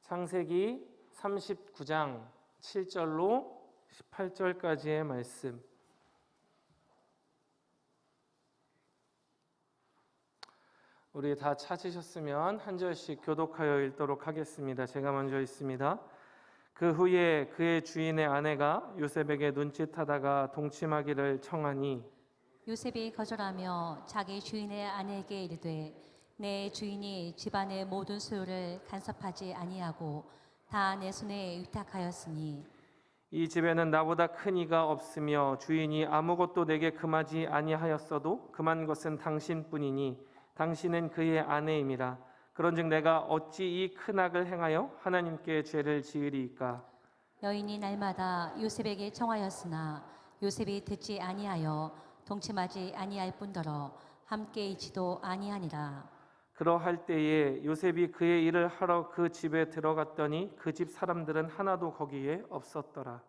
창세기 39장 7절로 18절까지의 말씀. 우리 다 찾으셨으면 한 절씩 교독하여 읽도록 하겠습니다. 제가 먼저 읽습니다. 그 후에 그의 주인의 아내가 요셉에게 눈짓하다가 동침하기를 청하니 요셉이 거절하며 자기 주인의 아내에게 이르되 내 주인이 집안의 모든 소유를 간섭하지 아니하고 다 내 손에 위탁하였으니 이 집에는 나보다 큰 이가 없으며 주인이 아무것도 내게 금하지 아니하였어도 금한 것은 당신뿐이니 당신은 그의 아내임이라. 그런즉 내가 어찌 이 큰 악을 행하여 하나님께 죄를 지으리이까. 여인이 날마다 요셉에게 청하였으나 요셉이 듣지 아니하여 동침하지 아니할 뿐더러 함께 있지도 아니하니라. 그러할 때에 요셉이 그의 일을 하러 그 집에 들어갔더니 그 집 사람들은 하나도 거기에 없었더라.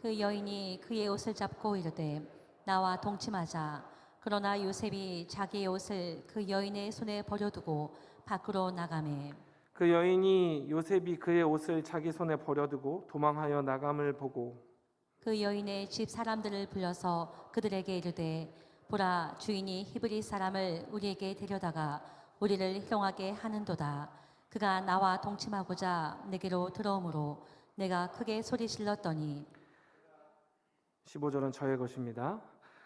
그 여인이 그의 옷을 잡고 이르되 나와 동침하자. 그러나 요셉이 자기의 옷을 그 여인의 손에 버려두고 밖으로 나가매 그 여인이 요셉이 그의 옷을 자기 손에 버려두고 도망하여 나감을 보고 그 여인의 집 사람들을 불러서 그들에게 이르되 보라, 주인이 히브리 사람을 우리에게 데려다가 우리를 희롱하게 하는도다. 그가 나와 동침하고자 내게로 들어오므로 내가 크게 소리 질렀더니 15절은 저의 것입니다.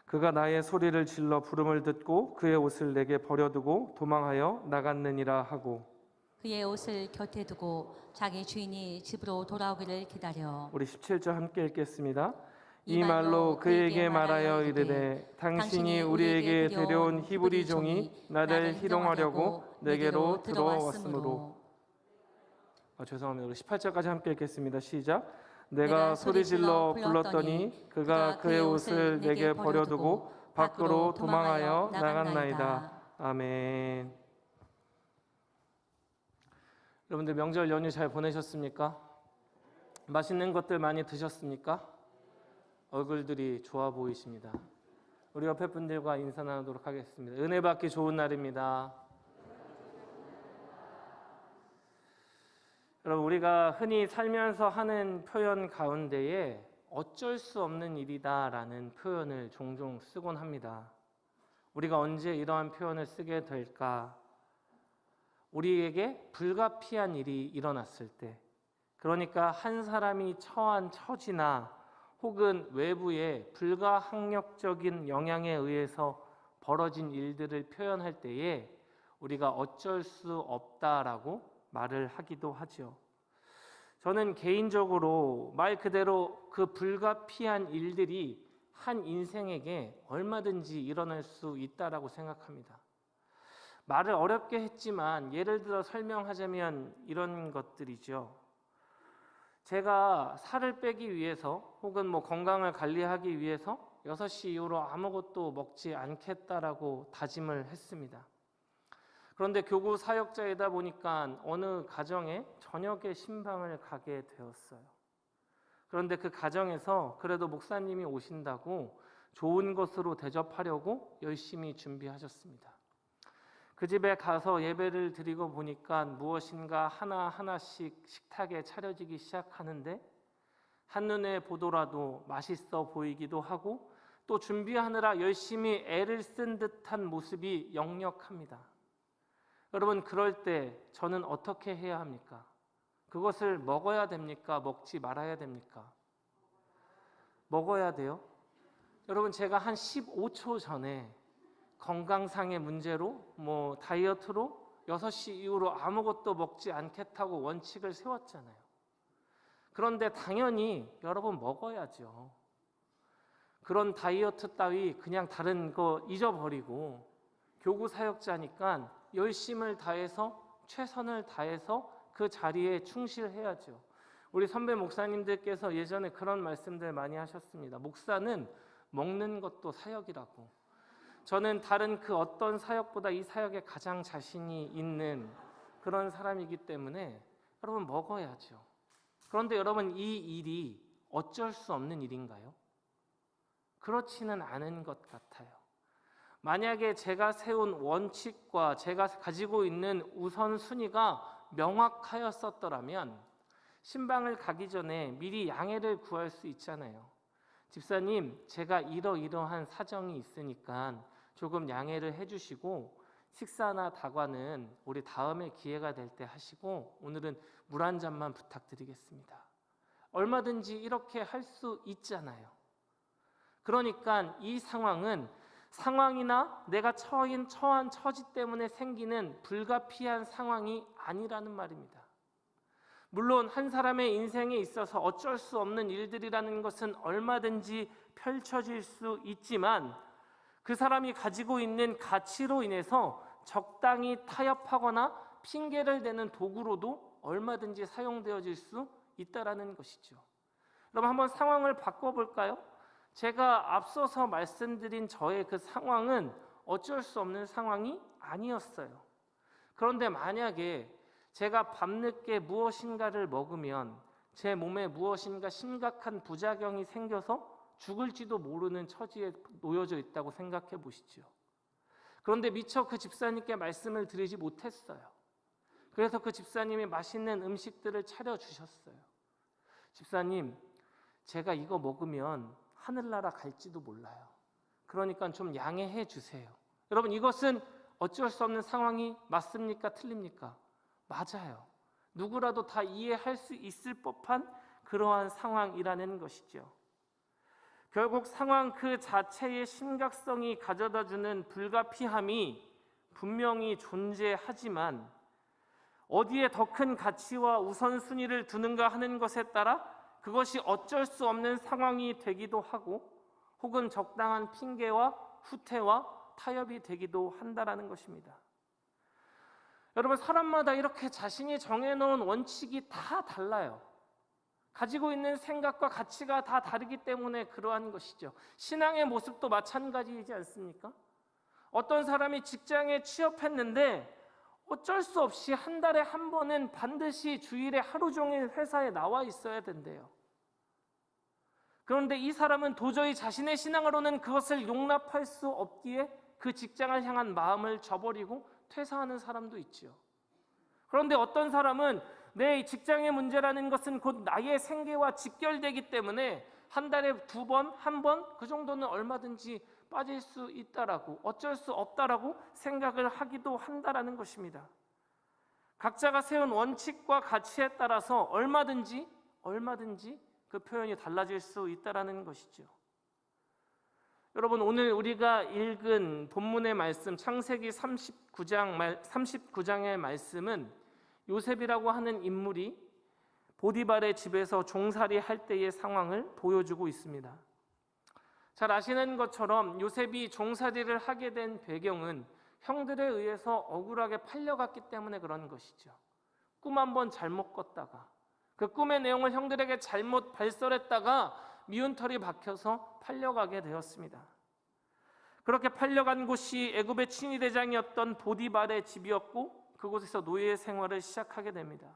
그가 나의 소리를 질러 부름을 듣고 그의 옷을 내게 버려두고 도망하여 나갔느니라 하고 그의 옷을 곁에 두고 자기 주인이 집으로 돌아오기를 기다려 우리 17절 함께 읽겠습니다. 이 말로 그에게 말하여 이르되 당신이 우리에게 데려온 히브리 종이 나를 희롱하려고 내게로 들어왔으므로. 죄송합니다. 우리 18절까지 함께 읽겠습니다. 시작. 내가 소리질러 불렀더니 그가 그의 옷을 내게 버려두고 밖으로 도망하여 나갔나이다. 아멘. 여러분들 명절 연휴 잘 보내셨습니까? 맛있는 것들 많이 드셨습니까? 얼굴들이 좋아 보이십니다. 우리 옆에 분들과 인사 나누도록 하겠습니다. 은혜 받기 좋은 날입니다. 여러분, 우리가 흔히 살면서 하는 표현 가운데에 어쩔 수 없는 일이다라는 표현을 종종 쓰곤 합니다. 우리가 언제 이러한 표현을 쓰게 될까? 우리에게 불가피한 일이 일어났을 때, 그러니까 한 사람이 처한 처지나 혹은 외부의 불가항력적인 영향에 의해서 벌어진 일들을 표현할 때에 우리가 어쩔 수 없다라고 말을 하기도 하죠. 저는 개인적으로 말 그대로 그 불가피한 일들이 한 인생에게 얼마든지 일어날 수 있다라고 생각합니다. 말을 어렵게 했지만 예를 들어 설명하자면 이런 것들이죠. 제가 살을 빼기 위해서 혹은 건강을 관리하기 위해서 6시 이후로 아무것도 먹지 않겠다라고 다짐을 했습니다. 그런데 교구 사역자이다 보니까 어느 가정에 저녁에 신방을 가게 되었어요. 그런데 그 가정에서 그래도 목사님이 오신다고 좋은 것으로 대접하려고 열심히 준비하셨습니다. 그 집에 가서 예배를 드리고 보니까 무엇인가 하나하나씩 식탁에 차려지기 시작하는데 한눈에 보더라도 맛있어 보이기도 하고 또 준비하느라 열심히 애를 쓴 듯한 모습이 역력합니다. 여러분, 그럴 때 저는 어떻게 해야 합니까? 그것을 먹어야 됩니까? 먹지 말아야 됩니까? 먹어야 돼요. 여러분, 제가 한 15초 전에 건강상의 문제로 다이어트로 6시 이후로 아무것도 먹지 않겠다고 원칙을 세웠잖아요. 그런데 당연히 여러분 먹어야죠. 그런 다이어트 따위 그냥 다른 거 잊어버리고 교구 사역자니까 열심을 다해서 최선을 다해서 그 자리에 충실해야죠. 우리 선배 목사님들께서 예전에 그런 말씀들 많이 하셨습니다. 목사는 먹는 것도 사역이라고. 저는 다른 그 어떤 사역보다 이 사역에 가장 자신이 있는 그런 사람이기 때문에 여러분 먹어야죠. 그런데 여러분, 이 일이 어쩔 수 없는 일인가요? 그렇지는 않은 것 같아요. 만약에 제가 세운 원칙과 제가 가지고 있는 우선순위가 명확하였었더라면 신방을 가기 전에 미리 양해를 구할 수 있잖아요. 집사님, 제가 이러이러한 사정이 있으니까 조금 양해를 해주시고 식사나 다과는 우리 다음에 기회가 될 때 하시고 오늘은 물 한 잔만 부탁드리겠습니다. 얼마든지 이렇게 할 수 있잖아요. 그러니까 이 상황은 상황이나 내가 처한 처지 때문에 생기는 불가피한 상황이 아니라는 말입니다. 물론 한 사람의 인생에 있어서 어쩔 수 없는 일들이라는 것은 얼마든지 펼쳐질 수 있지만 그 사람이 가지고 있는 가치로 인해서 적당히 타협하거나 핑계를 대는 도구로도 얼마든지 사용되어질 수 있다라는 것이죠. 그럼 한번 상황을 바꿔볼까요? 제가 앞서서 말씀드린 저의 그 상황은 어쩔 수 없는 상황이 아니었어요. 그런데 만약에 제가 밤늦게 무엇인가를 먹으면 제 몸에 무엇인가 심각한 부작용이 생겨서 죽을지도 모르는 처지에 놓여져 있다고 생각해 보시죠. 그런데 미처 그 집사님께 말씀을 드리지 못했어요. 그래서 그 집사님이 맛있는 음식들을 차려주셨어요. 집사님, 제가 이거 먹으면 하늘나라 갈지도 몰라요. 그러니까 좀 양해해 주세요. 여러분, 이것은 어쩔 수 없는 상황이 맞습니까? 틀립니까? 맞아요. 누구라도 다 이해할 수 있을 법한 그러한 상황이라는 것이죠. 결국 상황 그 자체의 심각성이 가져다주는 불가피함이 분명히 존재하지만 어디에 더 큰 가치와 우선순위를 두는가 하는 것에 따라 그것이 어쩔 수 없는 상황이 되기도 하고 혹은 적당한 핑계와 후퇴와 타협이 되기도 한다라는 것입니다. 여러분, 사람마다 이렇게 자신이 정해놓은 원칙이 다 달라요. 가지고 있는 생각과 가치가 다 다르기 때문에 그러한 것이죠. 신앙의 모습도 마찬가지이지 않습니까? 어떤 사람이 직장에 취업했는데 어쩔 수 없이 한 달에 한 번은 반드시 주일에 하루 종일 회사에 나와 있어야 된대요. 그런데 이 사람은 도저히 자신의 신앙으로는 그것을 용납할 수 없기에 그 직장을 향한 마음을 저버리고 퇴사하는 사람도 있지요. 그런데 어떤 사람은 내 직장의 문제라는 것은 곧 나의 생계와 직결되기 때문에 한 달에 두 번, 한 번 그 정도는 얼마든지 빠질 수 있다라고, 어쩔 수 없다라고 생각을 하기도 한다라는 것입니다. 각자가 세운 원칙과 가치에 따라서 얼마든지 그 표현이 달라질 수 있다라는 것이죠. 여러분, 오늘 우리가 읽은 본문의 말씀 창세기 39장의 말씀은 요셉이라고 하는 인물이 보디발의 집에서 종살이 할 때의 상황을 보여주고 있습니다. 잘 아시는 것처럼 요셉이 종살이를 하게 된 배경은 형들에 의해서 억울하게 팔려갔기 때문에 그런 것이죠. 꿈 한번 잘못 꿨다가 그 꿈의 내용을 형들에게 잘못 발설했다가 미운 털이 박혀서 팔려가게 되었습니다. 그렇게 팔려간 곳이 애굽의 친위대장이었던 보디발의 집이었고 그곳에서 노예 생활을 시작하게 됩니다.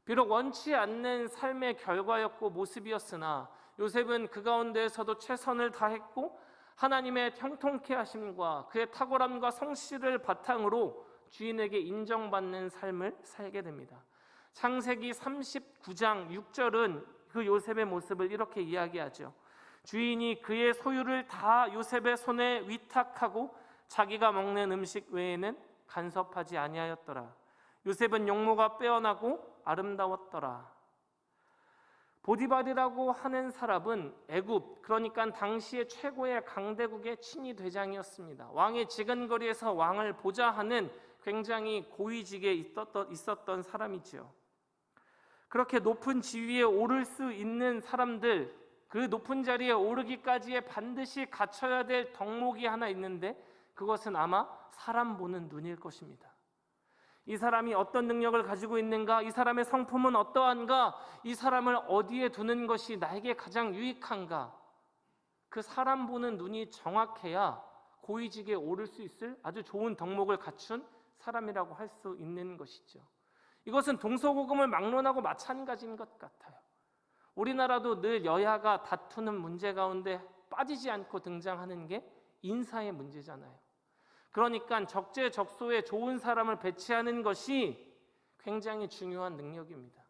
비록 원치 않는 삶의 결과였고 모습이었으나 요셉은 그 가운데에서도 최선을 다했고 하나님의 형통케 하심과 그의 탁월함과 성실을 바탕으로 주인에게 인정받는 삶을 살게 됩니다. 창세기 39장 6절은 그 요셉의 모습을 이렇게 이야기하죠. 주인이 그의 소유를 다 요셉의 손에 위탁하고 자기가 먹는 음식 외에는 간섭하지 아니하였더라. 요셉은 용모가 빼어나고 아름다웠더라. 보디발이라고 하는 사람은 애굽, 그러니까 당시의 최고의 강대국의 친위 대장이었습니다. 왕의 지근거리에서 왕을 보자 하는 굉장히 고위직에 있었던 사람이지요. 그렇게 높은 지위에 오를 수 있는 사람들, 그 높은 자리에 오르기까지에 반드시 갖춰야 될 덕목이 하나 있는데 그것은 아마 사람 보는 눈일 것입니다. 이 사람이 어떤 능력을 가지고 있는가? 이 사람의 성품은 어떠한가? 이 사람을 어디에 두는 것이 나에게 가장 유익한가? 그 사람 보는 눈이 정확해야 고위직에 오를 수 있을 아주 좋은 덕목을 갖춘 사람이라고 할 수 있는 것이죠. 이것은 동서고금을 막론하고 마찬가지인 것 같아요. 우리나라도 늘 여야가 다투는 문제 가운데 빠지지 않고 등장하는 게 인사의 문제잖아요. 그러니까 적재적소에 좋은 사람을 배치하는 것이 굉장히 중요한 능력입니다.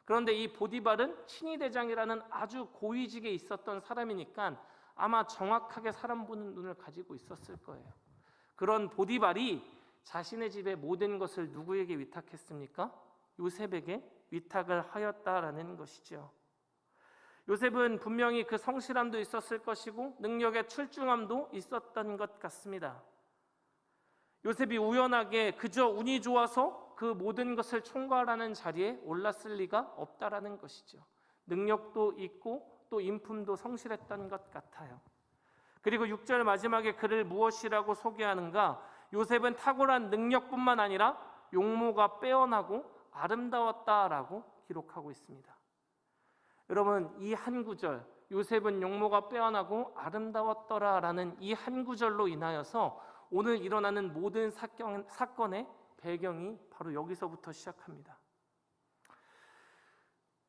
그런데 이 보디발은 친위대장이라는 아주 고위직에 있었던 사람이니까 아마 정확하게 사람 보는 눈을 가지고 있었을 거예요. 그런 보디발이 자신의 집의 모든 것을 누구에게 위탁했습니까? 요셉에게 위탁을 하였다라는 것이죠. 요셉은 분명히 그 성실함도 있었을 것이고 능력의 출중함도 있었던 것 같습니다. 요셉이 우연하게 그저 운이 좋아서 그 모든 것을 총괄하는 자리에 올랐을 리가 없다라는 것이죠. 능력도 있고 또 인품도 성실했던 것 같아요. 그리고 6절 마지막에 그를 무엇이라고 소개하는가? 요셉은 탁월한 능력뿐만 아니라 용모가 빼어나고 아름다웠다라고 기록하고 있습니다. 여러분, 이 한 구절, 요셉은 용모가 빼어나고 아름다웠더라라는 이 한 구절로 인하여서 오늘 일어나는 모든 사건의 배경이 바로 여기서부터 시작합니다.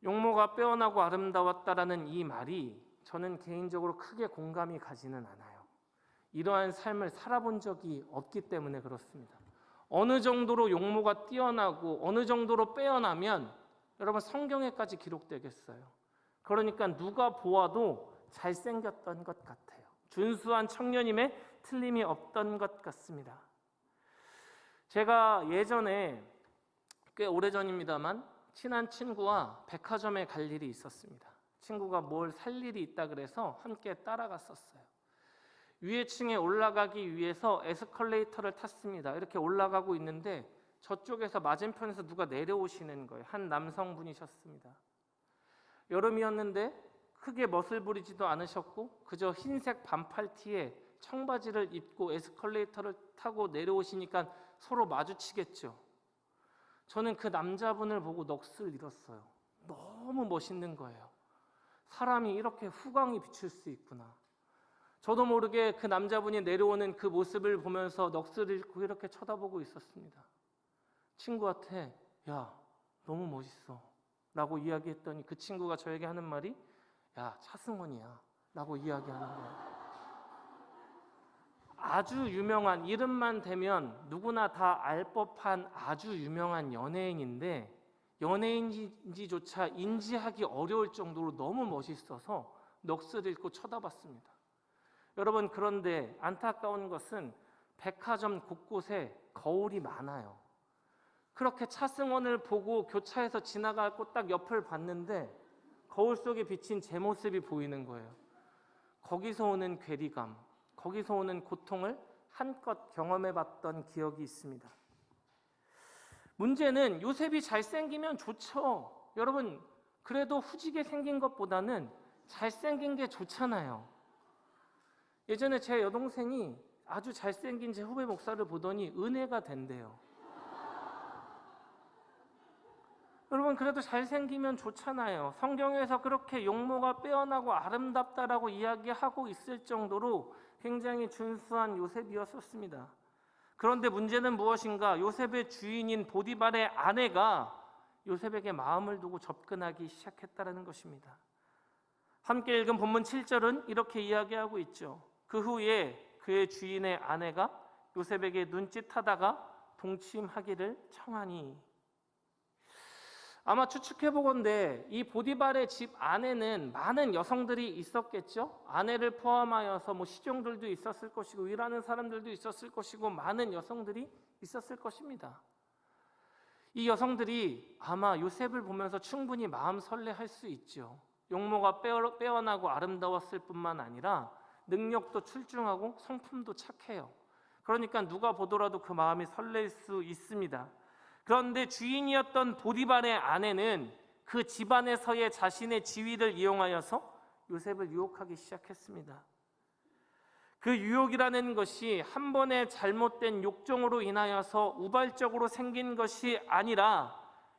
용모가 빼어나고 아름다웠다라는 이 말이 저는 개인적으로 크게 공감이 가지는 않아요. 이러한 삶을 살아본 적이 없기 때문에 그렇습니다. 어느 정도로 용모가 뛰어나고 어느 정도로 빼어나면 여러분 성경에까지 기록되겠어요. 그러니까 누가 보아도 잘생겼던 것 같아요. 준수한 청년임에 틀림이 없던 것 같습니다. 제가 예전에 꽤 오래전입니다만 친한 친구와 백화점에 갈 일이 있었습니다. 친구가 뭘 살 일이 있다 그래서 함께 따라갔었어요. 위에 층에 올라가기 위해서 에스컬레이터를 탔습니다. 이렇게 올라가고 있는데 저쪽에서 맞은편에서 누가 내려오시는 거예요. 한 남성분이셨습니다. 여름이었는데 크게 멋을 부리지도 않으셨고 그저 흰색 반팔티에 청바지를 입고 에스컬레이터를 타고 내려오시니까 서로 마주치겠죠. 저는 그 남자분을 보고 넋을 잃었어요. 너무 멋있는 거예요. 사람이 이렇게 후광이 비칠 수 있구나. 저도 모르게 그 남자분이 내려오는 그 모습을 보면서 넋을 잃고 이렇게 쳐다보고 있었습니다. 친구한테 야, 너무 멋있어 라고 이야기했더니 그 친구가 저에게 하는 말이 야, 차승원이야 라고 이야기하는 거예요. 아주 유명한, 이름만 대면 누구나 다 알 법한 아주 유명한 연예인인데 연예인인지조차 인지하기 어려울 정도로 너무 멋있어서 넋을 잃고 쳐다봤습니다. 여러분, 그런데 안타까운 것은 백화점 곳곳에 거울이 많아요. 그렇게 차승원을 보고 교차해서 지나가고 딱 옆을 봤는데 거울 속에 비친 제 모습이 보이는 거예요. 거기서 오는 괴리감, 거기서 오는 고통을 한껏 경험해봤던 기억이 있습니다. 문제는 요셉이 잘생기면 좋죠. 여러분, 그래도 후지게 생긴 것보다는 잘생긴 게 좋잖아요. 예전에 제 여동생이 아주 잘생긴 제 후배 목사를 보더니 은혜가 된대요. 여러분, 그래도 잘생기면 좋잖아요. 성경에서 그렇게 용모가 빼어나고 아름답다라고 이야기하고 있을 정도로 굉장히 준수한 요셉이었었습니다. 그런데 문제는 무엇인가? 요셉의 주인인 보디발의 아내가 요셉에게 마음을 두고 접근하기 시작했다는 것입니다. 함께 읽은 본문 7절은 이렇게 이야기하고 있죠. 그 후에 그의 주인의 아내가 요셉에게 눈짓하다가 동침하기를 청하니. 아마 추측해보건대 이 보디발의 집 안에는 많은 여성들이 있었겠죠. 아내를 포함하여서 시종들도 있었을 것이고 일하는 사람들도 있었을 것이고 많은 여성들이 있었을 것입니다. 이 여성들이 아마 요셉을 보면서 충분히 마음 설레할 수 있죠. 용모가 빼어나고 아름다웠을 뿐만 아니라 능력도 출중하고 성품도 착해요. 그러니까 누가 보더라도 그 마음이 설렐 수 있습니다. 그런데 주인이었던 보디발의 아내는 그 집안에서의 자신의 지위를 이용하여서 요셉을 유혹하기 시작했습니다. 그 유혹이라는 것이 한 번의 잘못된 욕정으로 인하여서 우발적으로 생긴 것이 아니라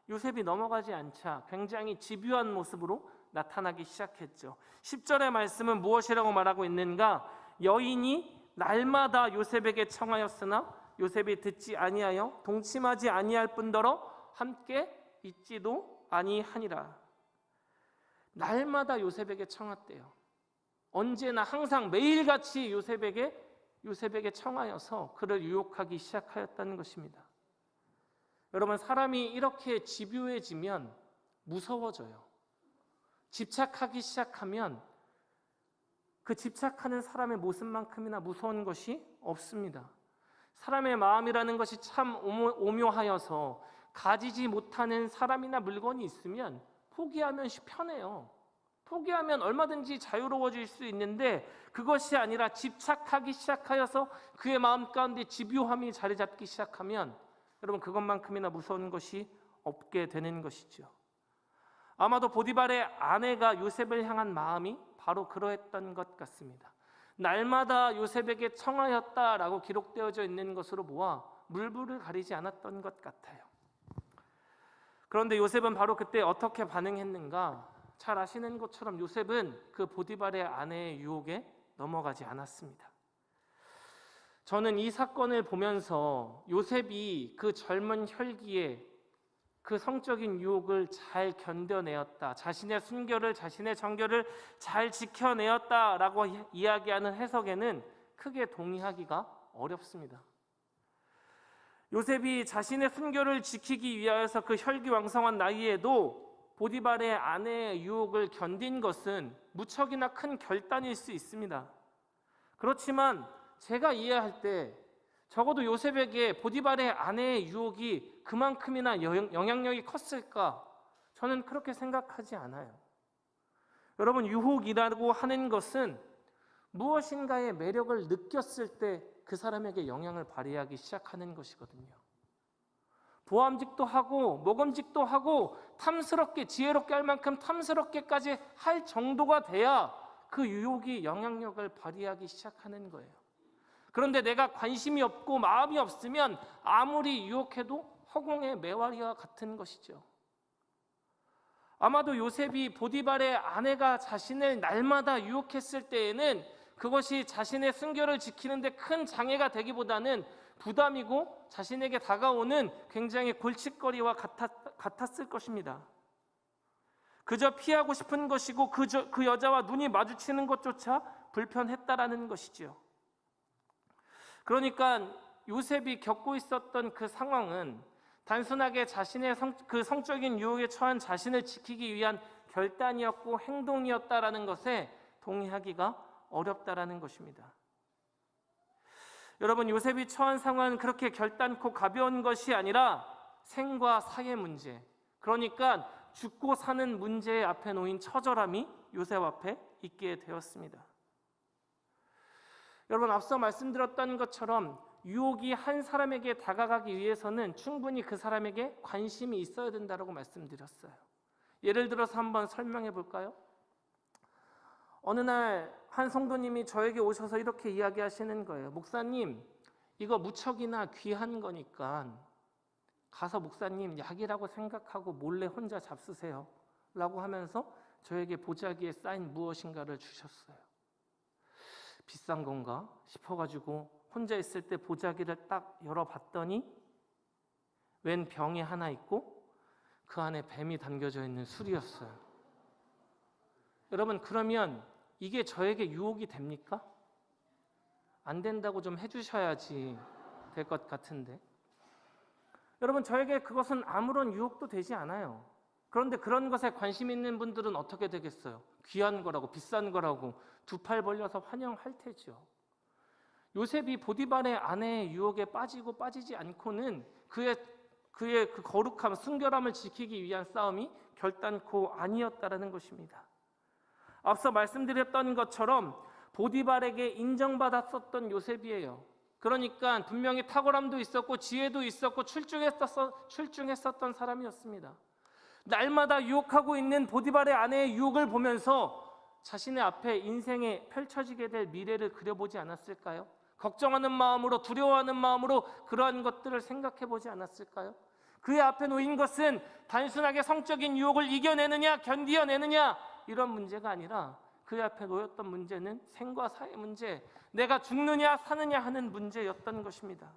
요셉이 넘어가지 않자 굉장히 집요한 모습으로 나타나기 시작했죠. 10절의 말씀은 무엇이라고 말하고 있는가? 여인이 날마다 요셉에게 청하였으나 요셉이 듣지 아니하여 동침하지 아니할 뿐더러 함께 있지도 아니하니라. 날마다 요셉에게 청했대요. 언제나 항상 매일같이 요셉에게 청하여서 그를 유혹하기 시작하였다는 것입니다. 여러분, 사람이 이렇게 집요해지면 무서워져요. 집착하기 시작하면 그 집착하는 사람의 모습만큼이나 무서운 것이 없습니다. 사람의 마음이라는 것이 참 오묘하여서 가지지 못하는 사람이나 물건이 있으면 포기하면 편해요. 포기하면 얼마든지 자유로워질 수 있는데, 그것이 아니라 집착하기 시작하여서 그의 마음 가운데 집요함이 자리 잡기 시작하면 여러분, 그것만큼이나 무서운 것이 없게 되는 것이죠. 아마도 보디발의 아내가 요셉을 향한 마음이 바로 그러했던 것 같습니다. 날마다 요셉에게 청하였다라고 기록되어져 있는 것으로 보아 물불을 가리지 않았던 것 같아요. 그런데 요셉은 바로 그때 어떻게 반응했는가? 잘 아시는 것처럼 요셉은 그 보디발의 아내의 유혹에 넘어가지 않았습니다. 저는 이 사건을 보면서 요셉이 그 젊은 혈기에 그 성적인 유혹을 잘 견뎌내었다, 자신의 순결을, 자신의 정결을 잘 지켜내었다라고 이야기하는 해석에는 크게 동의하기가 어렵습니다. 요셉이 자신의 순결을 지키기 위하여서 그 혈기왕성한 나이에도 보디발의 아내의 유혹을 견딘 것은 무척이나 큰 결단일 수 있습니다. 그렇지만 제가 이해할 때 적어도 요셉에게 보디발의 아내의 유혹이 그만큼이나 영향력이 컸을까? 저는 그렇게 생각하지 않아요. 여러분, 유혹이라고 하는 것은 무엇인가의 매력을 느꼈을 때 그 사람에게 영향을 발휘하기 시작하는 것이거든요. 보암직도 하고 모금직도 하고 탐스럽게, 지혜롭게 할 만큼 탐스럽게까지 할 정도가 돼야 그 유혹이 영향력을 발휘하기 시작하는 거예요. 그런데 내가 관심이 없고 마음이 없으면 아무리 유혹해도 허공의 메와리와 같은 것이죠. 아마도 요셉이 보디발의 아내가 자신을 날마다 유혹했을 때에는 그것이 자신의 순결을 지키는데 큰 장애가 되기보다는 부담이고 자신에게 다가오는 굉장히 골칫거리와 같았을 것입니다. 그저 피하고 싶은 것이고 그 여자와 눈이 마주치는 것조차 불편했다라는 것이지요. 그러니까 요셉이 겪고 있었던 그 상황은 단순하게 자신의 그 성적인 유혹에 처한 자신을 지키기 위한 결단이었고 행동이었다라는 것에 동의하기가 어렵다라는 것입니다. 여러분, 요셉이 처한 상황은 그렇게 결단코 가벼운 것이 아니라 생과 사의 문제, 그러니까 죽고 사는 문제 앞에 놓인 처절함이 요셉 앞에 있게 되었습니다. 여러분, 앞서 말씀드렸던 것처럼 유혹이 한 사람에게 다가가기 위해서는 충분히 그 사람에게 관심이 있어야 된다고 말씀드렸어요. 예를 들어서 한번 설명해 볼까요? 어느 날 한 성도님이 저에게 오셔서 이렇게 이야기하시는 거예요. 목사님, 이거 무척이나 귀한 거니까 가서 목사님 약이라고 생각하고 몰래 혼자 잡수세요 라고 하면서 저에게 보자기에 쌓인 무엇인가를 주셨어요. 비싼 건가 싶어가지고 혼자 있을 때 보자기를 딱 열어봤더니 웬 병이 하나 있고 그 안에 뱀이 담겨져 있는 술이었어요. 여러분, 그러면 이게 저에게 유혹이 됩니까? 안 된다고 좀 해주셔야지 될 것 같은데. 여러분, 저에게 그것은 아무런 유혹도 되지 않아요. 그런데 그런 것에 관심 있는 분들은 어떻게 되겠어요? 귀한 거라고, 비싼 거라고 두 팔 벌려서 환영할 테죠. 요셉이 보디발의 아내의 유혹에 빠지고 빠지지 않고는 그의 그 거룩함, 순결함을 지키기 위한 싸움이 결단코 아니었다라는 것입니다. 앞서 말씀드렸던 것처럼 보디발에게 인정받았었던 요셉이에요. 그러니까 분명히 탁월함도 있었고 지혜도 있었고 출중했었던 사람이었습니다. 날마다 유혹하고 있는 보디발의 아내의 유혹을 보면서 자신의 앞에 인생에 펼쳐지게 될 미래를 그려보지 않았을까요? 걱정하는 마음으로, 두려워하는 마음으로 그러한 것들을 생각해 보지 않았을까요? 그의 앞에 놓인 것은 단순하게 성적인 유혹을 이겨내느냐 견디어내느냐 이런 문제가 아니라 그의 앞에 놓였던 문제는 생과 사의 문제, 내가 죽느냐 사느냐 하는 문제였던 것입니다.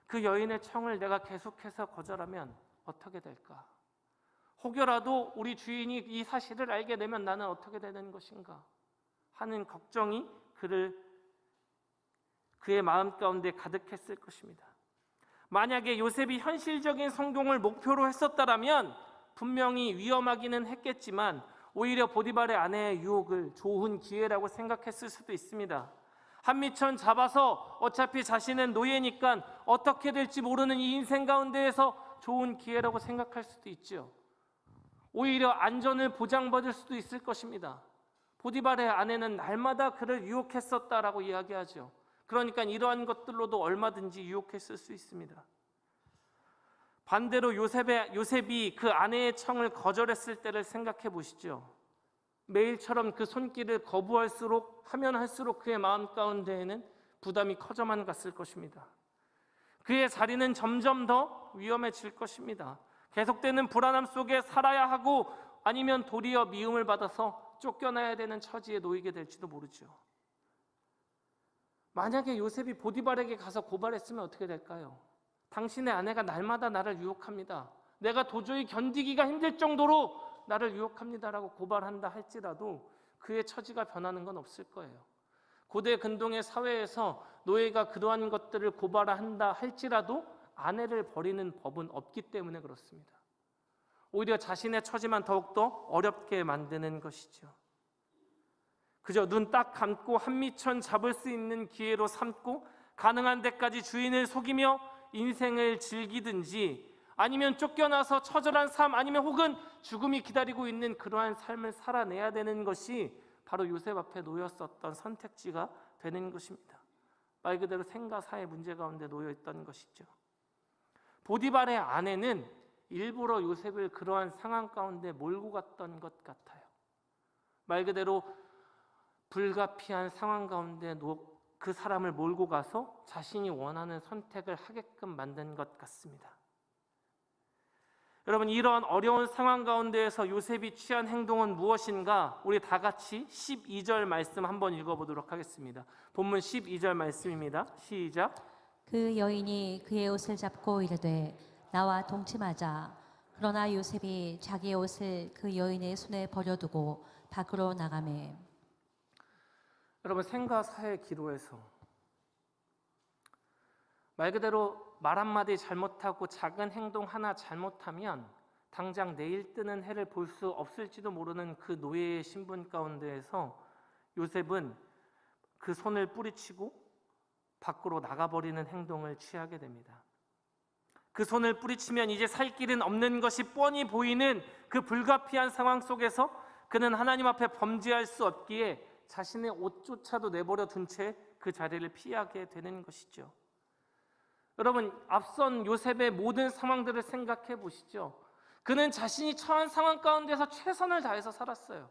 그 여인의 청을 내가 계속해서 거절하면 어떻게 될까? 혹여라도 우리 주인이 이 사실을 알게 되면 나는 어떻게 되는 것인가 하는 걱정이 그의 마음 가운데 가득했을 것입니다. 만약에 요셉이 현실적인 성공을 목표로 했었다라면 분명히 위험하기는 했겠지만 오히려 보디발의 아내의 유혹을 좋은 기회라고 생각했을 수도 있습니다. 한미천 잡아서 어차피 자신은 노예니까 어떻게 될지 모르는 이 인생 가운데에서 좋은 기회라고 생각할 수도 있죠. 오히려 안전을 보장받을 수도 있을 것입니다. 보디발의 아내는 날마다 그를 유혹했었다라고 이야기하죠. 그러니까 이러한 것들로도 얼마든지 유혹했을 수 있습니다. 반대로 요셉이 그 아내의 청을 거절했을 때를 생각해 보시죠. 매일처럼 그 손길을 거부할수록 하면 할수록 그의 마음 가운데에는 부담이 커져만 갔을 것입니다. 그의 자리는 점점 더 위험해질 것입니다. 계속되는 불안함 속에 살아야 하고 아니면 도리어 미움을 받아서 쫓겨나야 되는 처지에 놓이게 될지도 모르죠. 만약에 요셉이 보디발에게 가서 고발했으면 어떻게 될까요? 당신의 아내가 날마다 나를 유혹합니다. 내가 도저히 견디기가 힘들 정도로 나를 유혹합니다라고 고발한다 할지라도 그의 처지가 변하는 건 없을 거예요. 고대 근동의 사회에서 노예가 그러한 것들을 고발한다 할지라도 아내를 버리는 법은 없기 때문에 그렇습니다. 오히려 자신의 처지만 더욱더 어렵게 만드는 것이죠. 그저 눈 딱 감고 한미천 잡을 수 있는 기회로 삼고 가능한 데까지 주인을 속이며 인생을 즐기든지 아니면 쫓겨나서 처절한 삶 아니면 혹은 죽음이 기다리고 있는 그러한 삶을 살아내야 되는 것이 바로 요셉 앞에 놓였었던 선택지가 되는 것입니다. 말 그대로 생과 사의 문제 가운데 놓여있던 것이죠. 보디발의 아내는 일부러 요셉을 그러한 상황 가운데 몰고 갔던 것 같아요. 말 그대로 불가피한 상황 가운데 그 사람을 몰고 가서 자신이 원하는 선택을 하게끔 만든 것 같습니다. 여러분, 이런 어려운 상황 가운데에서 요셉이 취한 행동은 무엇인가? 우리 다 같이 12절 말씀 한번 읽어보도록 하겠습니다. 본문 12절 말씀입니다. 시작. 그 여인이 그의 옷을 잡고 이르되 나와 동침하자. 그러나 요셉이 자기의 옷을 그 여인의 손에 버려두고 밖으로 나가매. 여러분, 생과 사의 기로에서 말 그대로 말 한마디 잘못하고 작은 행동 하나 잘못하면 당장 내일 뜨는 해를 볼 수 없을지도 모르는 그 노예의 신분 가운데에서 요셉은 그 손을 뿌리치고 밖으로 나가버리는 행동을 취하게 됩니다. 그 손을 뿌리치면 이제 살 길은 없는 것이 뻔히 보이는 그 불가피한 상황 속에서 그는 하나님 앞에 범죄할 수 없기에 자신의 옷조차도 내버려 둔 채 그 자리를 피하게 되는 것이죠. 여러분, 앞선 요셉의 모든 상황들을 생각해 보시죠. 그는 자신이 처한 상황 가운데서 최선을 다해서 살았어요.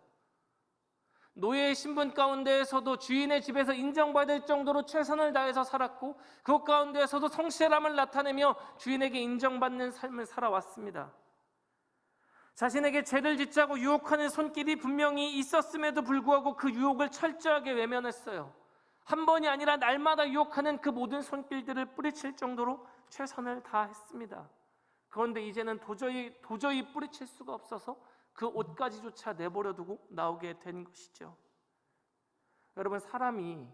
노예의 신분 가운데에서도 주인의 집에서 인정받을 정도로 최선을 다해서 살았고 그 가운데에서도 성실함을 나타내며 주인에게 인정받는 삶을 살아왔습니다. 자신에게 죄를 짓자고 유혹하는 손길이 분명히 있었음에도 불구하고 그 유혹을 철저하게 외면했어요. 한 번이 아니라 날마다 유혹하는 그 모든 손길들을 뿌리칠 정도로 최선을 다했습니다. 그런데 이제는 도저히 뿌리칠 수가 없어서 그 옷까지조차 내버려두고 나오게 된 것이죠. 여러분, 사람이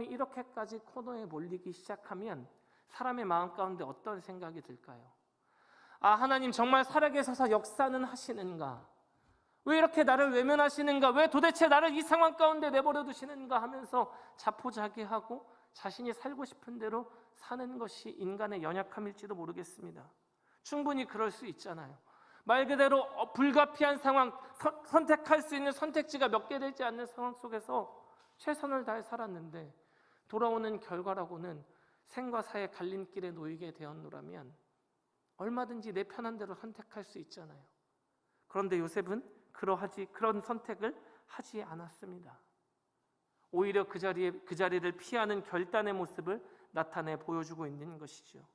이렇게까지 코너에 몰리기 시작하면 사람의 마음 가운데 어떤 생각이 들까요? 아, 하나님 정말 살아계셔서 역사는 하시는가? 왜 이렇게 나를 외면하시는가? 왜 도대체 나를 이 상황 가운데 내버려 두시는가 하면서 자포자기하고 자신이 살고 싶은 대로 사는 것이 인간의 연약함일지도 모르겠습니다. 충분히 그럴 수 있잖아요. 말 그대로 불가피한 상황, 선택할 수 있는 선택지가 몇 개 되지 않는 상황 속에서 최선을 다해 살았는데 돌아오는 결과라고는 생과 사의 갈림길에 놓이게 되었노라면 얼마든지 내 편한 대로 선택할 수 있잖아요. 그런데 요셉은 그런 선택을 하지 않았습니다. 오히려 그 자리를 피하는 결단의 모습을 나타내 보여주고 있는 것이죠.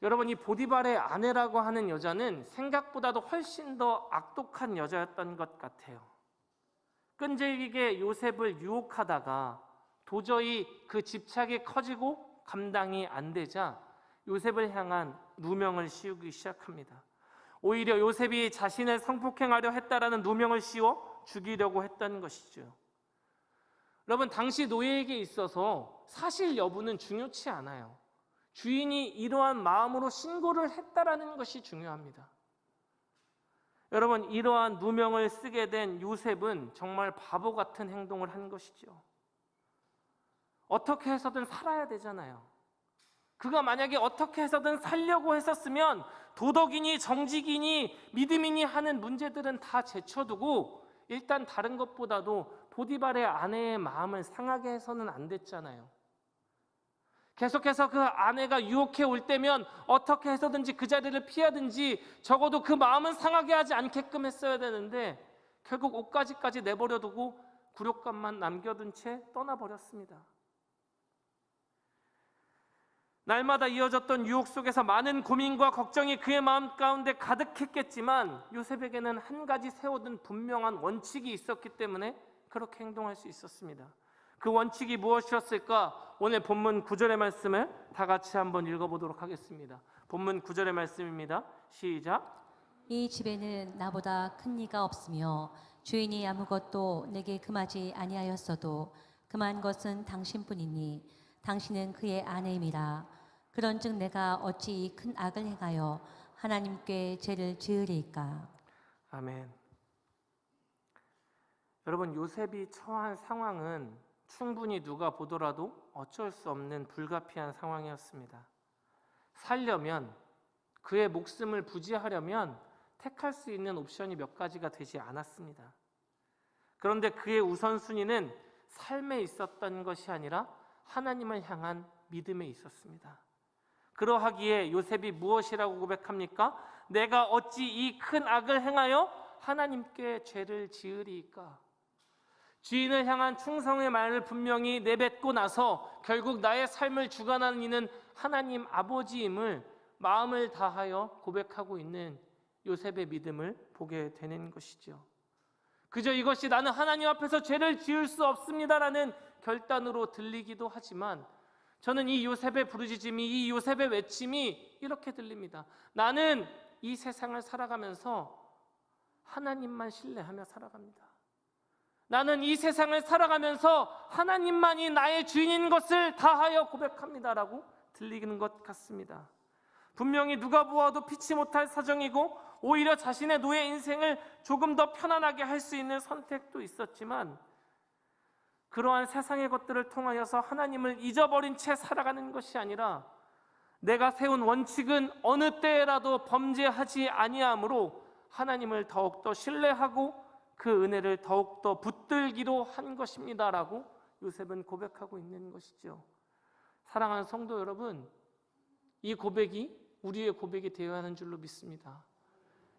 여러분, 이 보디발의 아내라고 하는 여자는 생각보다도 훨씬 더 악독한 여자였던 것 같아요. 끈질기게 요셉을 유혹하다가 도저히 그 집착이 커지고 감당이 안 되자 요셉을 향한 누명을 씌우기 시작합니다. 오히려 요셉이 자신을 성폭행하려 했다라는 누명을 씌워 죽이려고 했던 것이죠. 여러분, 당시 노예에게 있어서 사실 여부는 중요치 않아요. 주인이 이러한 마음으로 신고를 했다라는 것이 중요합니다. 여러분, 이러한 누명을 쓰게 된 요셉은 정말 바보 같은 행동을 한 것이죠. 어떻게 해서든 살아야 되잖아요. 그가 만약에 어떻게 해서든 살려고 했었으면 도덕이니 정직이니 믿음이니 하는 문제들은 다 제쳐두고 일단 다른 것보다도 보디발의 아내의 마음을 상하게 해서는 안 됐잖아요. 계속해서 그 아내가 유혹해 올 때면 어떻게 해서든지 그 자리를 피하든지 적어도 그 마음은 상하게 하지 않게끔 했어야 되는데 결국 옷가지까지 내버려두고 굴욕감만 남겨둔 채 떠나버렸습니다. 날마다 이어졌던 유혹 속에서 많은 고민과 걱정이 그의 마음 가운데 가득했겠지만 요셉에게는 한 가지 세워둔 분명한 원칙이 있었기 때문에 그렇게 행동할 수 있었습니다. 그 원칙이 무엇이었을까? 오늘 본문 9절의 말씀을 다 같이 한번 읽어보도록 하겠습니다. 본문 9절의 말씀입니다. 시작. 이 집에는 나보다 큰 이가 없으며 주인이 아무것도 내게 금하지 아니하였어도 금한 것은 당신뿐이니 당신은 그의 아내임이라. 그런즉 내가 어찌 이 큰 악을 행하여 하나님께 죄를 지으리이까. 아멘. 여러분, 요셉이 처한 상황은 충분히 누가 보더라도 어쩔 수 없는 불가피한 상황이었습니다. 살려면, 그의 목숨을 부지하려면 택할 수 있는 옵션이 몇 가지가 되지 않았습니다. 그런데 그의 우선순위는 삶에 있었던 것이 아니라 하나님을 향한 믿음에 있었습니다. 그러하기에 요셉이 무엇이라고 고백합니까? 내가 어찌 이 큰 악을 행하여 하나님께 죄를 지으리이까? 주인을 향한 충성의 말을 분명히 내뱉고 나서 결국 나의 삶을 주관하는 이는 하나님 아버지임을 마음을 다하여 고백하고 있는 요셉의 믿음을 보게 되는 것이죠. 그저 이것이 나는 하나님 앞에서 죄를 지을 수 없습니다라는 결단으로 들리기도 하지만 저는 이 요셉의 부르짖음이, 이 요셉의 외침이 이렇게 들립니다. 나는 이 세상을 살아가면서 하나님만 신뢰하며 살아갑니다. 나는 이 세상을 살아가면서 하나님만이 나의 주인인 것을 다하여 고백합니다라고 들리는 것 같습니다. 분명히 누가 보아도 피치 못할 사정이고 오히려 자신의 노예 인생을 조금 더 편안하게 할 수 있는 선택도 있었지만 그러한 세상의 것들을 통하여서 하나님을 잊어버린 채 살아가는 것이 아니라 내가 세운 원칙은 어느 때라도 범죄하지 아니하므로 하나님을 더욱더 신뢰하고 그 은혜를 더욱더 붙들기로 한 것입니다라고 요셉은 고백하고 있는 것이죠. 사랑하는 성도 여러분, 이 고백이 우리의 고백이 되어야 하는 줄로 믿습니다.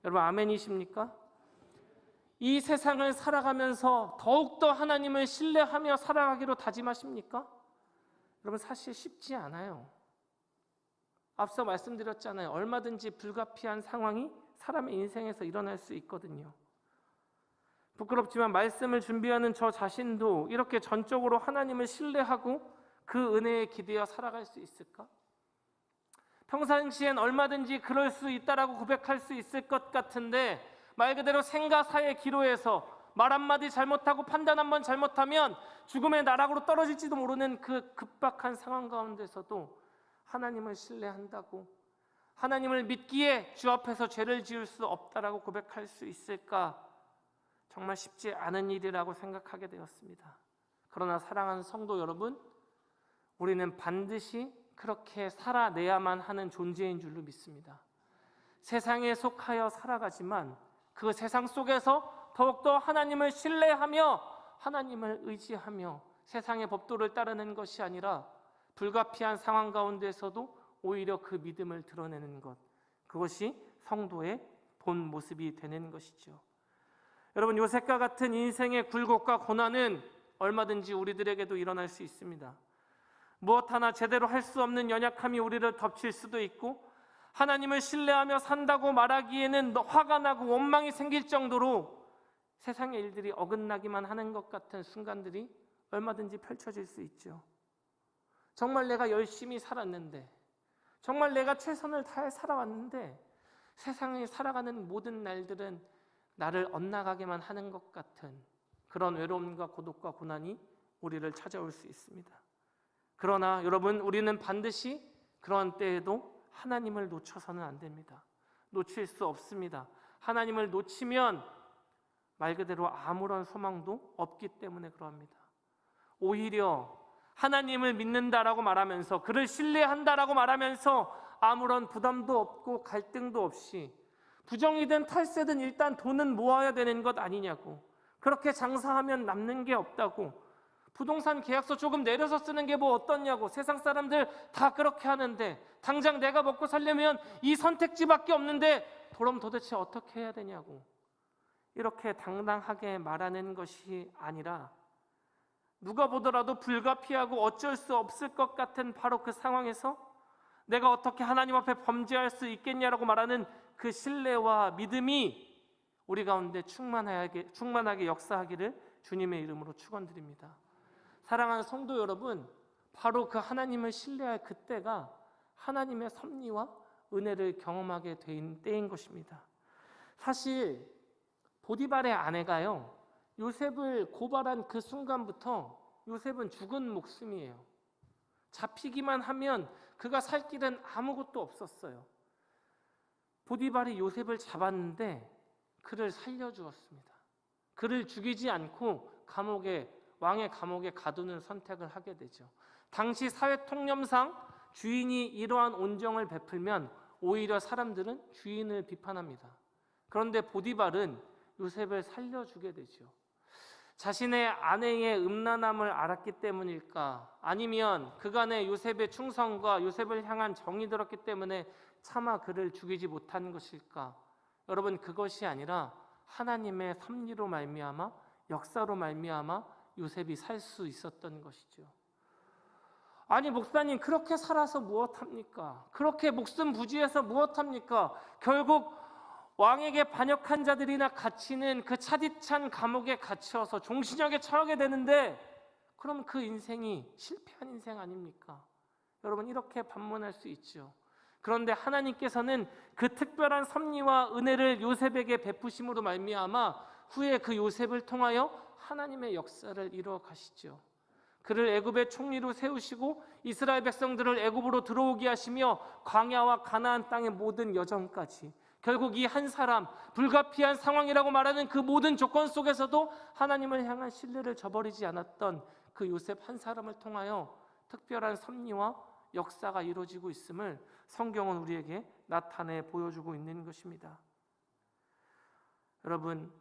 여러분 아멘이십니까? 이 세상을 살아가면서 더욱더 하나님을 신뢰하며 살아가기로 다짐하십니까? 여러분 사실 쉽지 않아요. 앞서 말씀드렸잖아요. 얼마든지 불가피한 상황이 사람의 인생에서 일어날 수 있거든요. 부끄럽지만 말씀을 준비하는 저 자신도 이렇게 전적으로 하나님을 신뢰하고 그 은혜에 기대어 살아갈 수 있을까? 평상시엔 얼마든지 그럴 수 있다라고 고백할 수 있을 것 같은데 말 그대로 생과 사의 기로에서 말 한마디 잘못하고 판단 한번 잘못하면 죽음의 나락으로 떨어질지도 모르는 그 급박한 상황 가운데서도 하나님을 신뢰한다고, 하나님을 믿기에 주 앞에서 죄를 지을 수 없다라고 고백할 수 있을까? 정말 쉽지 않은 일이라고 생각하게 되었습니다. 그러나 사랑하는 성도 여러분, 우리는 반드시 그렇게 살아내야만 하는 존재인 줄로 믿습니다. 세상에 속하여 살아가지만 그 세상 속에서 더욱더 하나님을 신뢰하며 하나님을 의지하며 세상의 법도를 따르는 것이 아니라 불가피한 상황 가운데서도 오히려 그 믿음을 드러내는 것, 그것이 성도의 본 모습이 되는 것이죠. 여러분, 요셉과 같은 인생의 굴곡과 고난은 얼마든지 우리들에게도 일어날 수 있습니다. 무엇 하나 제대로 할 수 없는 연약함이 우리를 덮칠 수도 있고 하나님을 신뢰하며 산다고 말하기에는 화가 나고 원망이 생길 정도로 세상의 일들이 어긋나기만 하는 것 같은 순간들이 얼마든지 펼쳐질 수 있죠. 정말 내가 열심히 살았는데, 정말 내가 최선을 다해 살아왔는데 세상에 살아가는 모든 날들은 나를 엇나가게만 하는 것 같은 그런 외로움과 고독과 고난이 우리를 찾아올 수 있습니다. 그러나 여러분, 우리는 반드시 그런 때에도 하나님을 놓쳐서는 안 됩니다. 놓칠 수 없습니다. 하나님을 놓치면 말 그대로 아무런 소망도 없기 때문에 그러합니다. 오히려 하나님을 믿는다라고 말하면서, 그를 신뢰한다라고 말하면서 아무런 부담도 없고 갈등도 없이 부정이든 탈세든 일단 돈은 모아야 되는 것 아니냐고, 그렇게 장사하면 남는 게 없다고, 부동산 계약서 조금 내려서 쓰는 게 뭐 어떻냐고, 세상 사람들 다 그렇게 하는데 당장 내가 먹고 살려면 이 선택지밖에 없는데 그럼 도대체 어떻게 해야 되냐고, 이렇게 당당하게 말하는 것이 아니라 누가 보더라도 불가피하고 어쩔 수 없을 것 같은 바로 그 상황에서 내가 어떻게 하나님 앞에 범죄할 수 있겠냐라고 말하는 그 신뢰와 믿음이 우리 가운데 충만하게 역사하기를 주님의 이름으로 축원드립니다. 사랑하는 성도 여러분, 바로 그 하나님을 신뢰할 그때가 하나님의 섭리와 은혜를 경험하게 된 때인 것입니다. 사실 보디발의 아내가요, 요셉을 고발한 그 순간부터 요셉은 죽은 목숨이에요. 잡히기만 하면 그가 살 길은 아무것도 없었어요. 보디발이 요셉을 잡았는데 그를 살려주었습니다. 그를 죽이지 않고 왕의 감옥에 가두는 선택을 하게 되죠. 당시 사회 통념상 주인이 이러한 온정을 베풀면 오히려 사람들은 주인을 비판합니다. 그런데 보디발은 요셉을 살려주게 되죠. 자신의 아내의 음란함을 알았기 때문일까? 아니면 그간의 요셉의 충성과 요셉을 향한 정이 들었기 때문에 차마 그를 죽이지 못한 것일까? 여러분, 그것이 아니라 하나님의 섭리로 말미암아, 역사로 말미암아 요셉이 살 수 있었던 것이죠. 아니 목사님, 그렇게 살아서 무엇합니까? 그렇게 목숨 부지해서 무엇합니까? 결국 왕에게 반역한 자들이나 갇히는 그 차디찬 감옥에 갇혀서 종신형에 처하게 되는데, 그럼 그 인생이 실패한 인생 아닙니까? 여러분, 이렇게 반문할 수 있죠. 그런데 하나님께서는 그 특별한 섭리와 은혜를 요셉에게 베푸심으로 말미암아 후에 그 요셉을 통하여 하나님의 역사를 이루어 가시죠. 그를 애굽의 총리로 세우시고 이스라엘 백성들을 애굽으로 들어오게 하시며 광야와 가나안 땅의 모든 여정까지, 결국 이 한 사람, 불가피한 상황이라고 말하는 그 모든 조건 속에서도 하나님을 향한 신뢰를 저버리지 않았던 그 요셉 한 사람을 통하여 특별한 섭리와 역사가 이루어지고 있음을 성경은 우리에게 나타내 보여주고 있는 것입니다. 여러분,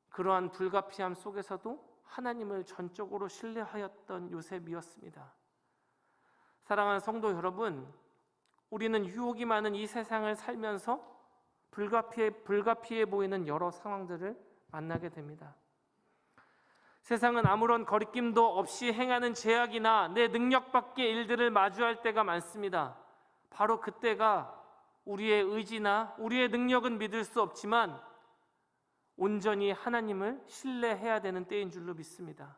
그러한 불가피함 속에서도 하나님을 전적으로 신뢰하였던 요셉이었습니다. 사랑하는 성도 여러분, 우리는 유혹이 많은 이 세상을 살면서 불가피해 보이는 여러 상황들을 만나게 됩니다. 세상은 아무런 거리낌도 없이 행하는 제약이나 내 능력 밖의 일들을 마주할 때가 많습니다. 바로 그때가 우리의 의지나 우리의 능력은 믿을 수 없지만 온전히 하나님을 신뢰해야 되는 때인 줄로 믿습니다.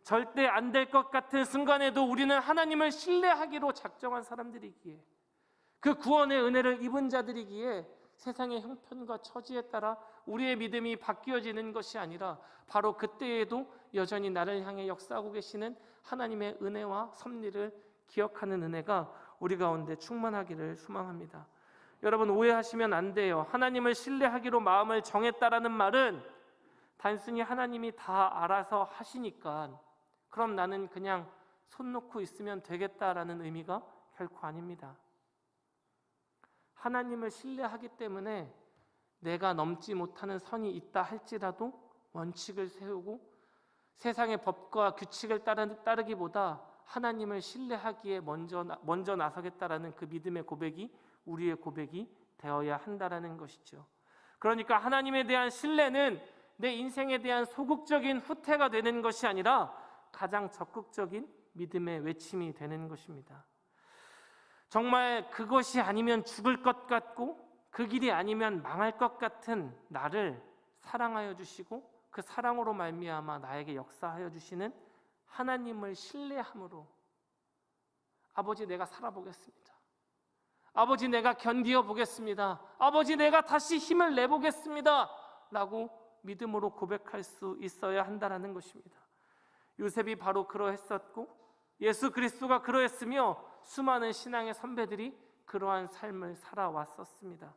절대 안 될 것 같은 순간에도 우리는 하나님을 신뢰하기로 작정한 사람들이기에, 그 구원의 은혜를 입은 자들이기에 세상의 형편과 처지에 따라 우리의 믿음이 바뀌어지는 것이 아니라 바로 그때에도 여전히 나를 향해 역사하고 계시는 하나님의 은혜와 섭리를 기억하는 은혜가 우리 가운데 충만하기를 소망합니다. 여러분, 오해하시면 안 돼요. 하나님을 신뢰하기로 마음을 정했다라는 말은 단순히 하나님이 다 알아서 하시니까 그럼 나는 그냥 손 놓고 있으면 되겠다라는 의미가 결코 아닙니다. 하나님을 신뢰하기 때문에 내가 넘지 못하는 선이 있다 할지라도 원칙을 세우고 세상의 법과 규칙을 따르기보다 하나님을 신뢰하기에 먼저 나서겠다라는 그 믿음의 고백이 우리의 고백이 되어야 한다라는 것이죠. 그러니까 하나님에 대한 신뢰는 내 인생에 대한 소극적인 후퇴가 되는 것이 아니라 가장 적극적인 믿음의 외침이 되는 것입니다. 정말 그것이 아니면 죽을 것 같고 그 길이 아니면 망할 것 같은 나를 사랑하여 주시고 그 사랑으로 말미암아 나에게 역사하여 주시는 하나님을 신뢰함으로, 아버지 내가 살아보겠습니다. 아버지 내가 견디어 보겠습니다. 아버지 내가 다시 힘을 내보겠습니다 라고 믿음으로 고백할 수 있어야 한다는 것입니다. 요셉이 바로 그러했었고 예수 그리스도가 그러했으며 수많은 신앙의 선배들이 그러한 삶을 살아왔었습니다.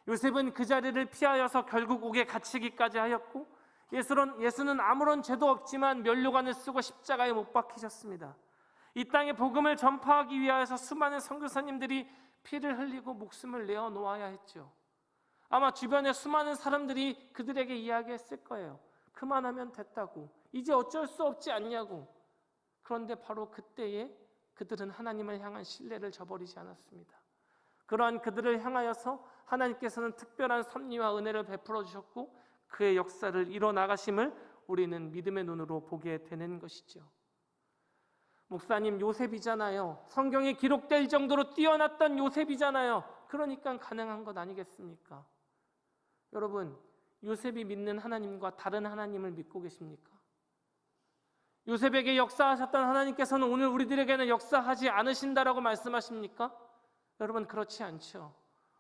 요셉은 그 자리를 피하여서 결국 옥에 갇히기까지 하였고, 예수는 아무런 죄도 없지만 면류관을 쓰고 십자가에 못 박히셨습니다. 이 땅에 복음을 전파하기 위하여서 수많은 선교사님들이 피를 흘리고 목숨을 내어 놓아야 했죠. 아마 주변에 수많은 사람들이 그들에게 이야기했을 거예요. 그만하면 됐다고, 이제 어쩔 수 없지 않냐고. 그런데 바로 그때에 그들은 하나님을 향한 신뢰를 저버리지 않았습니다. 그러한 그들을 향하여서 하나님께서는 특별한 섭리와 은혜를 베풀어 주셨고, 그의 역사를 이뤄나가심을 우리는 믿음의 눈으로 보게 되는 것이죠. 목사님, 요셉이잖아요. 성경에 기록될 정도로 뛰어났던 요셉이잖아요. 그러니까 가능한 것 아니겠습니까? 여러분, 요셉이 믿는 하나님과 다른 하나님을 믿고 계십니까? 요셉에게 역사하셨던 하나님께서는 오늘 우리들에게는 역사하지 않으신다라고 말씀하십니까? 여러분, 그렇지 않죠.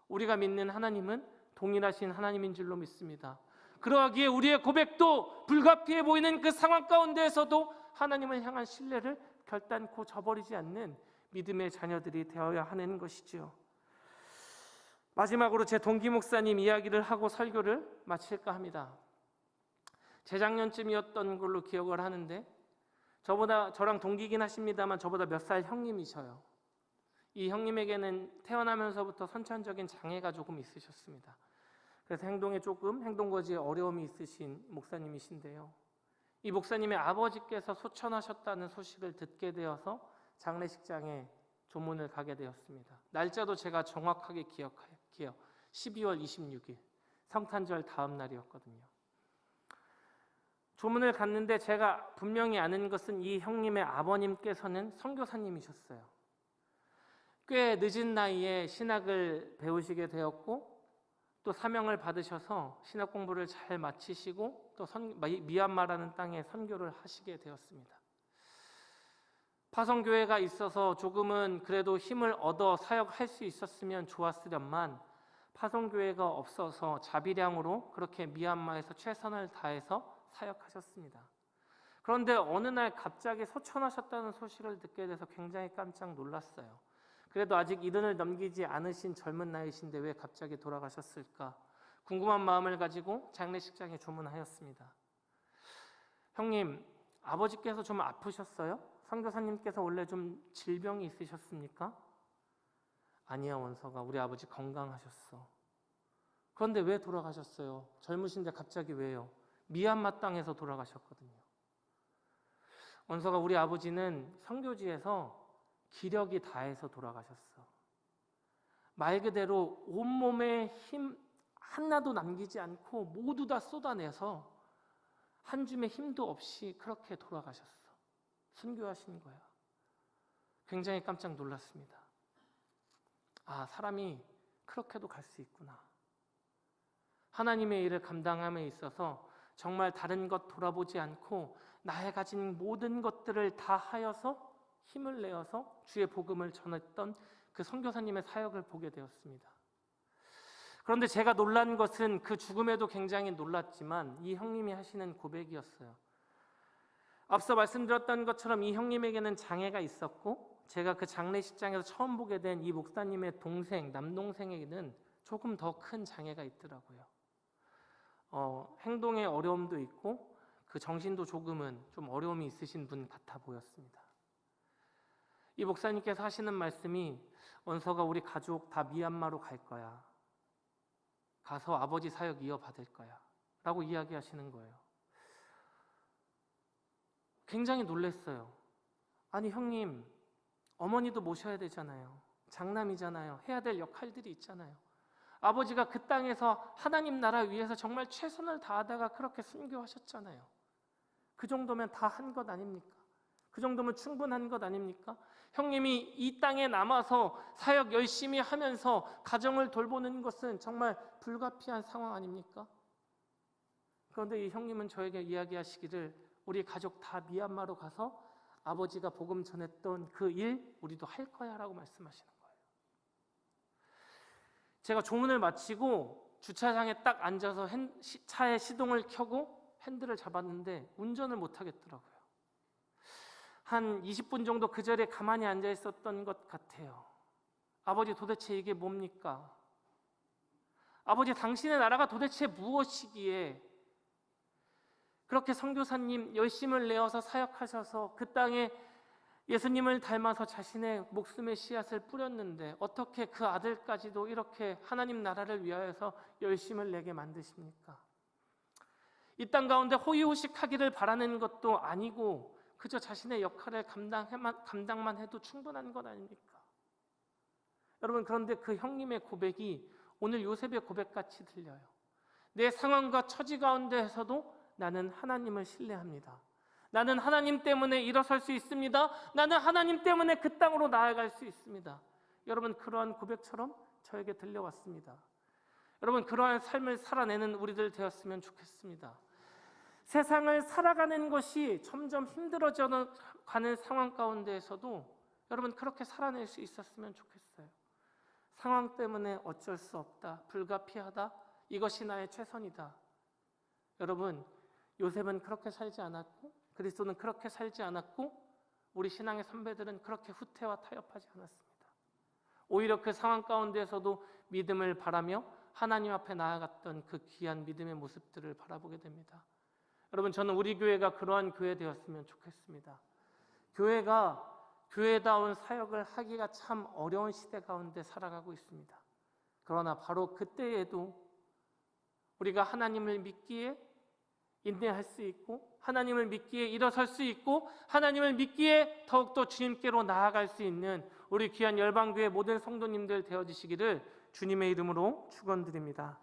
우리가 믿는 하나님은 동일하신 하나님인 줄로 믿습니다. 그러하기에 우리의 고백도 불가피해 보이는 그 상황 가운데에서도 하나님을 향한 신뢰를 결단코 저버리지 않는 믿음의 자녀들이 되어야 하는 것이죠. 마지막으로 제 동기 목사님 이야기를 하고 설교를 마칠까 합니다. 재작년쯤이었던 걸로 기억을 하는데, 저랑 동기긴 하십니다만 저보다 몇 살 형님이셔요. 이 형님에게는 태어나면서부터 선천적인 장애가 조금 있으셨습니다. 그래서 행동거지에 어려움이 있으신 목사님이신데요. 이 목사님의 아버지께서 소천하셨다는 소식을 듣게 되어서 장례식장에 조문을 가게 되었습니다. 날짜도 제가 정확하게 기억해요. 12월 26일 성탄절 다음 날이었거든요. 조문을 갔는데 제가 분명히 아는 것은 이 형님의 아버님께서는 선교사님이셨어요. 꽤 늦은 나이에 신학을 배우시게 되었고, 또 사명을 받으셔서 신학 공부를 잘 마치시고 또 미얀마라는 땅에 선교를 하시게 되었습니다. 파송교회가 있어서 조금은 그래도 힘을 얻어 사역할 수 있었으면 좋았으련만, 파송교회가 없어서 자비량으로 그렇게 미얀마에서 최선을 다해서 사역하셨습니다. 그런데 어느 날 갑자기 소천하셨다는 소식을 듣게 돼서 굉장히 깜짝 놀랐어요. 그래도 아직 이른을 넘기지 않으신 젊은 나이신데 왜 갑자기 돌아가셨을까? 궁금한 마음을 가지고 장례식장에 조문하였습니다. 형님, 아버지께서 좀 아프셨어요? 선교사님께서 원래 좀 질병이 있으셨습니까? 아니야, 원서가. 우리 아버지 건강하셨어. 그런데 왜 돌아가셨어요? 젊으신데 갑자기 왜요? 미얀마 땅에서 돌아가셨거든요. 원서가, 우리 아버지는 선교지에서 기력이 다해서 돌아가셨어. 말 그대로 온몸에 힘 하나도 남기지 않고 모두 다 쏟아내서 한 줌의 힘도 없이 그렇게 돌아가셨어. 순교하신 거야. 굉장히 깜짝 놀랐습니다. 아, 사람이 그렇게도 갈 수 있구나. 하나님의 일을 감당함에 있어서 정말 다른 것 돌아보지 않고 나의 가진 모든 것들을 다 하여서 힘을 내어서 주의 복음을 전했던 그 선교사님의 사역을 보게 되었습니다. 그런데 제가 놀란 것은 그 죽음에도 굉장히 놀랐지만 이 형님이 하시는 고백이었어요. 앞서 말씀드렸던 것처럼 이 형님에게는 장애가 있었고, 제가 그 장례식장에서 처음 보게 된 이 목사님의 동생, 남동생에게는 조금 더 큰 장애가 있더라고요. 행동에 어려움도 있고 그 정신도 조금은 좀 어려움이 있으신 분 같아 보였습니다. 이 목사님께서 하시는 말씀이, 원서가, 우리 가족 다 미얀마로 갈 거야. 가서 아버지 사역 이어받을 거야 라고 이야기하시는 거예요. 굉장히 놀랐어요. 아니 형님, 어머니도 모셔야 되잖아요. 장남이잖아요. 해야 될 역할들이 있잖아요. 아버지가 그 땅에서 하나님 나라 위해서 정말 최선을 다하다가 그렇게 순교하셨잖아요. 그 정도면 다 한 것 아닙니까? 그 정도면 충분한 것 아닙니까? 형님이 이 땅에 남아서 사역 열심히 하면서 가정을 돌보는 것은 정말 불가피한 상황 아닙니까? 그런데 이 형님은 저에게 이야기하시기를, 우리 가족 다 미얀마로 가서 아버지가 복음 전했던 그 일 우리도 할 거야 라고 말씀하시는 거예요. 제가 조문을 마치고 주차장에 딱 앉아서 차에 시동을 켜고 핸들을 잡았는데 운전을 못 하겠더라고요. 한 20분 정도 그 자리에 가만히 앉아 있었던 것 같아요. 아버지, 도대체 이게 뭡니까? 아버지, 당신의 나라가 도대체 무엇이기에 그렇게 선교사님 열심을 내어서 사역하셔서 그 땅에 예수님을 닮아서 자신의 목숨의 씨앗을 뿌렸는데 어떻게 그 아들까지도 이렇게 하나님 나라를 위하여서 열심을 내게 만드십니까? 이 땅 가운데 호의호식하기를 바라는 것도 아니고 그저 자신의 역할을 감당만 해도 충분한 것 아닙니까? 여러분, 그런데 그 형님의 고백이 오늘 요셉의 고백같이 들려요. 내 상황과 처지 가운데에서도 나는 하나님을 신뢰합니다. 나는 하나님 때문에 일어설 수 있습니다. 나는 하나님 때문에 그 땅으로 나아갈 수 있습니다. 여러분, 그러한 고백처럼 저에게 들려왔습니다. 여러분, 그러한 삶을 살아내는 우리들 되었으면 좋겠습니다. 세상을 살아가는 것이 점점 힘들어져 가는 상황 가운데에서도 여러분, 그렇게 살아낼 수 있었으면 좋겠어요. 상황 때문에 어쩔 수 없다, 불가피하다, 이것이 나의 최선이다. 여러분, 요셉은 그렇게 살지 않았고 그리스도는 그렇게 살지 않았고 우리 신앙의 선배들은 그렇게 후퇴와 타협하지 않았습니다. 오히려 그 상황 가운데에서도 믿음을 바라며 하나님 앞에 나아갔던 그 귀한 믿음의 모습들을 바라보게 됩니다. 여러분, 저는 우리 교회가 그러한 교회 되었으면 좋겠습니다. 교회가 교회다운 사역을 하기가 참 어려운 시대 가운데 살아가고 있습니다. 그러나 바로 그때에도 우리가 하나님을 믿기에 인내할 수 있고 하나님을 믿기에 일어설 수 있고 하나님을 믿기에 더욱더 주님께로 나아갈 수 있는 우리 귀한 열방교회 모든 성도님들 되어주시기를 주님의 이름으로 축원드립니다.